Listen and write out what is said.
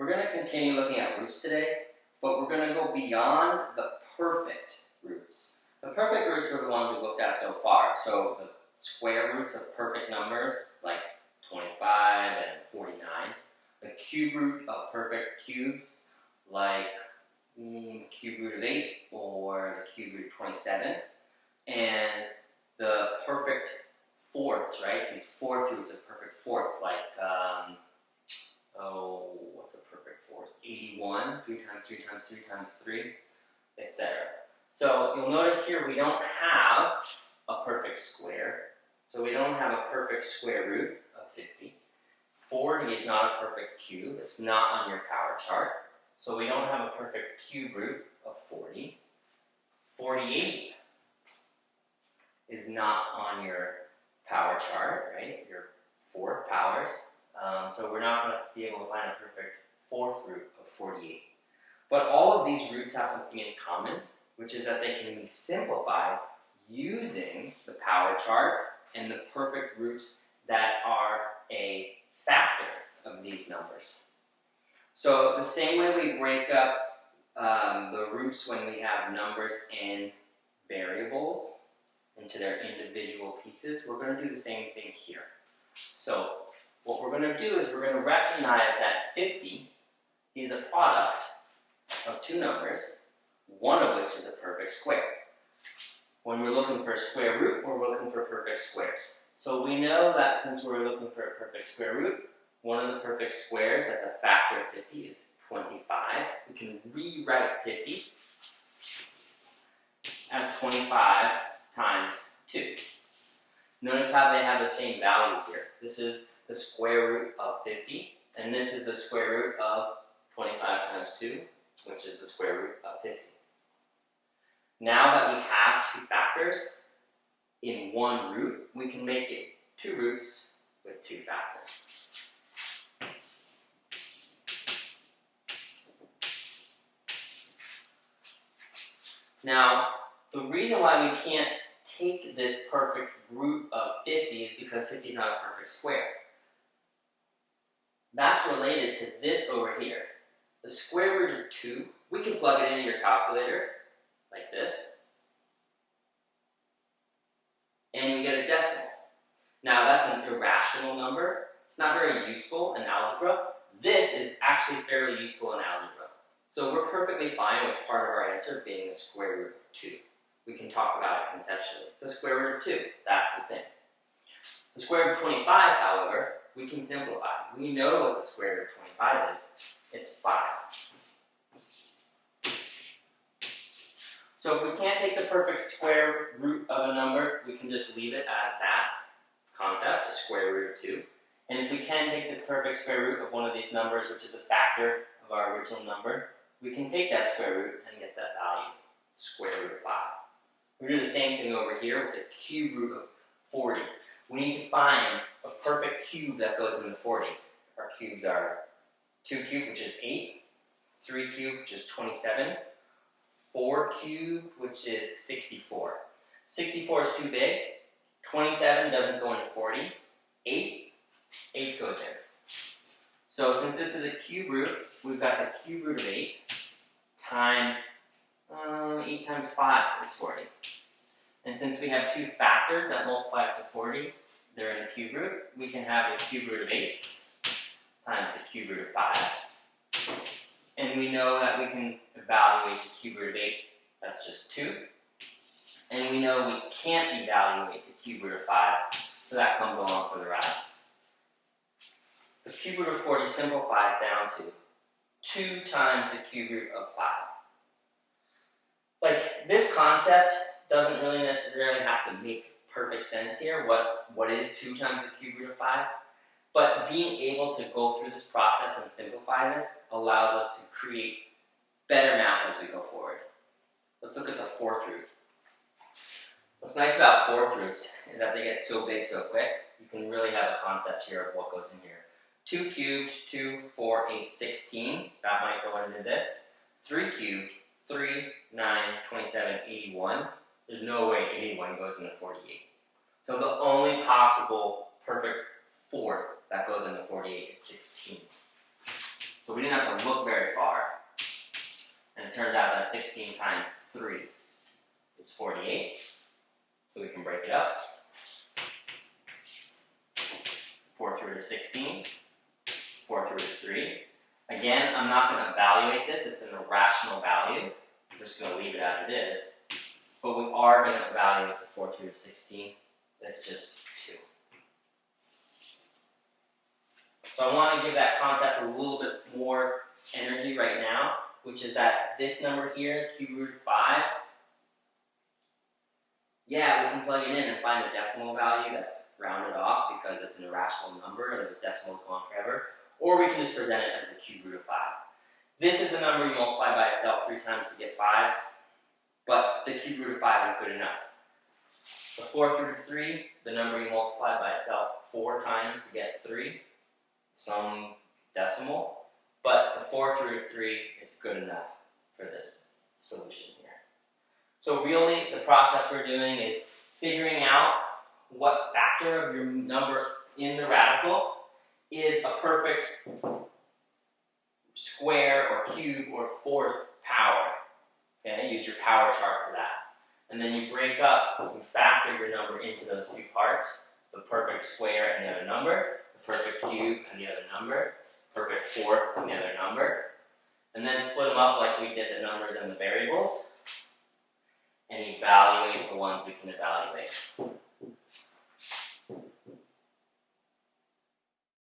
We're going to continue looking at roots today, but we're going to go beyond the perfect roots. The perfect roots were the ones we looked at so far. So the square roots of perfect numbers, like 25 and 49. The cube root of perfect cubes, like the cube root of 8 or the cube root of 27. And the perfect fourths, right? These fourth roots of perfect fourths, like, what's a perfect fourth? 81, 3 times 3 times 3 times 3, etc. So you'll notice here we don't have a perfect square. So we don't have a perfect square root of 50. 40 is not a perfect cube. It's not on your power chart. So we don't have a perfect cube root of 40. 48 is not on your power chart, right? Your fourth powers. So we're not going to be able to find a perfect fourth root of 48. But all of these roots have something in common, which is that they can be simplified using the power chart and the perfect roots that are a factor of these numbers. So the same way we break up the roots when we have numbers and variables into their individual pieces, we're going to do the same thing here. So what we're going to do is we're going to recognize that 50 is a product of two numbers, one of which is a perfect square. When we're looking for a square root, we're looking for perfect squares. So we know that since we're looking for a perfect square root, one of the perfect squares that's a factor of 50 is 25. We can rewrite 50 as 25 times 2. Notice how they have the same value here. This is the square root of 50, and this is the square root of 25 times 2, which is the square root of 50. Now that we have two factors in one root, we can make it two roots with two factors. Now, the reason why we can't take this perfect root of 50 is because 50 is not a perfect square. That's related to this over here. The square root of 2, we can plug it into your calculator, like this, and we get a decimal. Now that's an irrational number. It's not very useful in algebra. This is actually fairly useful in algebra. So we're perfectly fine with part of our answer being the square root of 2. We can talk about it conceptually. The square root of 2, that's the thing. The square root of 25, however, we can simplify. We know what the square root of 25 is. It's 5. So if we can't take the perfect square root of a number, we can just leave it as that concept, the square root of 2. And if we can take the perfect square root of one of these numbers, which is a factor of our original number, we can take that square root and get that value, square root of 5. We do the same thing over here with the cube root of 40. We need to find a perfect cube that goes into 40. Our cubes are 2 cubed, which is 8, 3 cubed, which is 27, 4 cubed, which is 64. 64 is too big. 27 doesn't go into 40. 8 goes in. So since this is a cube root, we've got the cube root of 8 times 8 times 5 is 40. And since we have two factors that multiply up to 40, they're in the cube root, we can have the cube root of 8 times the cube root of 5. And we know that we can evaluate the cube root of 8, that's just 2. And we know we can't evaluate the cube root of 5, so that comes along for the ride. The cube root of 40 simplifies down to 2 times the cube root of 5. Like, this concept doesn't really necessarily have to make perfect sense here. What is 2 times the cube root of 5? But being able to go through this process and simplify this allows us to create better math as we go forward. Let's look at the fourth root. What's nice about fourth roots is that they get so big so quick, you can really have a concept here of what goes in here. 2 cubed, 2, 4, 8, 16. That might go into this. 3 cubed, 3, 9, 27, 81. There's no way 81 goes into 48. So the only possible perfect fourth that goes into 48 is 16. So we didn't have to look very far. And it turns out that 16 times 3 is 48. So we can break it up. 4th root of 16, 4th root of 3. Again, I'm not going to evaluate this. It's an irrational value. I'm just going to leave it as it is. But we are going to evaluate the 4th root of 16. That's just 2. So I want to give that concept a little bit more energy right now, which is that this number here, cube root of 5, yeah, we can plug it in and find a decimal value that's rounded off because it's an irrational number and those decimals go on forever. Or we can just present it as the cube root of 5. This is the number you multiply by itself 3 times to get 5, but the cube root of 5 is good enough. The 4th root of 3, the number you multiply by itself 4 times to get 3, some decimal, but the 4th root of 3 is good enough for this solution here. So really, the process we're doing is figuring out what factor of your number in the radical is a perfect square or cube or 4th power. Okay, use your power chart for that. And then you break up and factor your number into those two parts, the perfect square and the other number, the perfect cube and the other number, perfect 4th and the other number, and then split them up like we did the numbers and the variables, and evaluate the ones we can evaluate.